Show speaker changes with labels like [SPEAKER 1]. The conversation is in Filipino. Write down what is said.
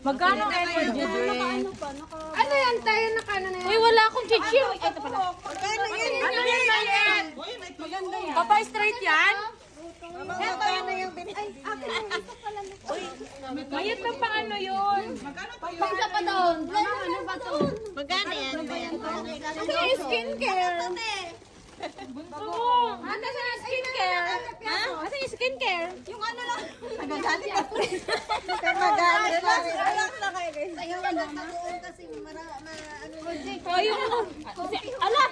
[SPEAKER 1] Magkano energy drink?
[SPEAKER 2] Ano yan tayo nakano na yan?
[SPEAKER 1] Uy, wala akong chichir. Ito pala.
[SPEAKER 2] Magkano yan?
[SPEAKER 1] Ano yan, Mayen?
[SPEAKER 2] Maganda yan.
[SPEAKER 1] Papa straight yan?
[SPEAKER 2] Magkano yung binili? Ay,
[SPEAKER 1] Mayat na pa ano yun?
[SPEAKER 2] isa pa doon. Ano ba to? Magkano yan? Kasi skincare.
[SPEAKER 1] Oo. Ano sa skincare? Ha? Asa yung skincare?
[SPEAKER 2] Yung ano lang. Nagagalit ka. Nagagalit lang. Relax na kayo guys. Ayaw na doon kasi ano.
[SPEAKER 1] Oh, yung... Ala,